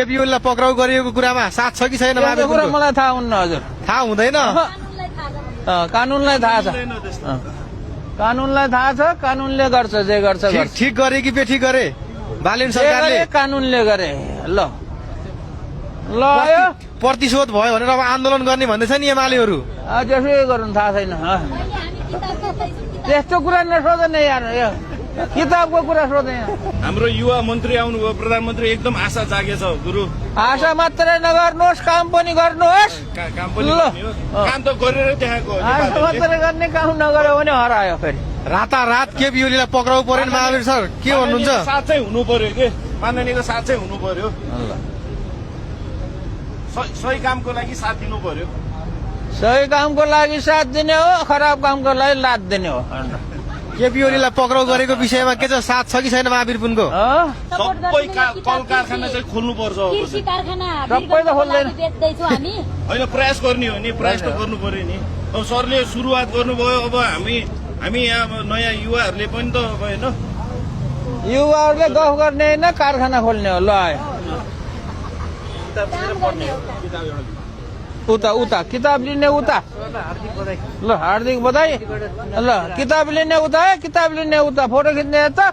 केपीओलीलाई पक्राउ गरिएको कुरामा साथ छ कि छैन? कुरा मलाई थाहा हुन्न हजुर। थाहा हुँदैन। कानूनलाई थाहा छ, कानूनलाई थाहा छ, कानूनले गर्छ जे गर्छ। ठिक गरे कि बेठिक गरे बालेन सरकारले? कानूनले गरे। ल ल आयो प्रतिशोध भयो भनेर अब आन्दोलन गर्ने भन्दैछ नि एमालेहरू। त्यसै गर्नु थाहा छैन। त्यस्तो कुरा नसोध्ने यार, किताबको कुरा सोध्ने। हाम्रो युवा मन्त्री आउनुभयो, प्रधानमन्त्री, एकदम आशा जागेछ गुरु। आशा मात्रै नगर्नुहोस्, काम पनि गर्नुहोस्। काम पनि काम त गरेर देखाएको। आशा मात्रै गर्ने, काम नगर्यो भने हरायो फेरि। रातारात केपीओलीलाई पक्राउ पर्यो नि महावीर सर, के भन्नुहुन्छ? साथ चाहिँ हुनु पर्यो के, माननीयको साथ चाहिँ हुनु पर्यो। सही कामको लागि साथ दिनु पर्यो। सही कामको लागि साथ दिने हो, खराब कामको लागि लात दिने हो। केपीओलीलाई पक्राउ गरेको विषयमा के छ, साथ छ कि छैन महावीर पुनको? सबै कल कारखाना चाहिँ खोल्नु पर्छ। सबै त खोल्दैन। होइन, प्रयास गर्ने हो नि, प्रयास त गर्नु पर्यो नि। अब सरले सुरुवात गर्नुभयो, अब हामी यहाँ नयाँ युवाहरूले पनि त होइन, युवाहरूले गफ गर्ने होइन, कारखाना खोल्ने हो। ल आयो उता उता किताब लिने उता। ल हार्दिक बधाई। ल किताब लिने उता है, किताब लिने उता, फोटो खिच्ने यता।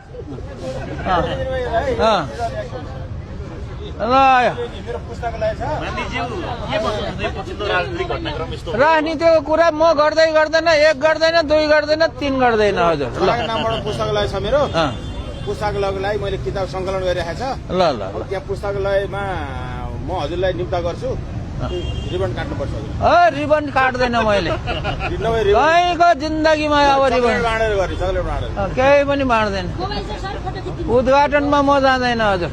ल आयो राजनीतिको कुरा म गर्दै गर्दैन, एक गर्दैन, दुई गर्दैन, तीन गर्दैन हजुर। नामबाट पुस्तकालय छ मेरो, पुस्तकालयको लागि मैले किताब सङ्कलन गरिरहेको छ। ल ल त्यहाँ पुस्तकालयमा म हजुरलाई नियुक्त गर्छु। रिबन काट्नुपर्छ। रिबन काट्दैन मैले कहीँको जिन्दगीमा। अब रिबन केही पनि बाँड्दैन। उद्घाटनमा म जाँदैन हजुर।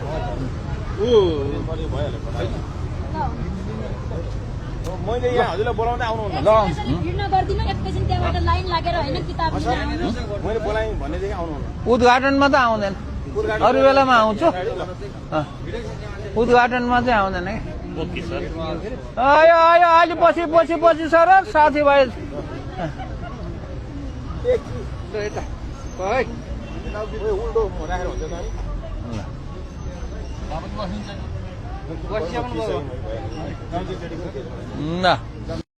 मैले यहाँ हजुरलाई बोलाउँदै आउनुहुन्न। मैले बोलाएँ भनेदेखि आउनुहुन्न। उद्घाटनमा त आउँदैन, अरू बेलामा आउँछु। उद्घाटनमा चाहिँ आउँदैन कि। आयो आयो अलि पछि पछि पछि सर साथीभाइ। उल्टो राखेर हुन्छ ल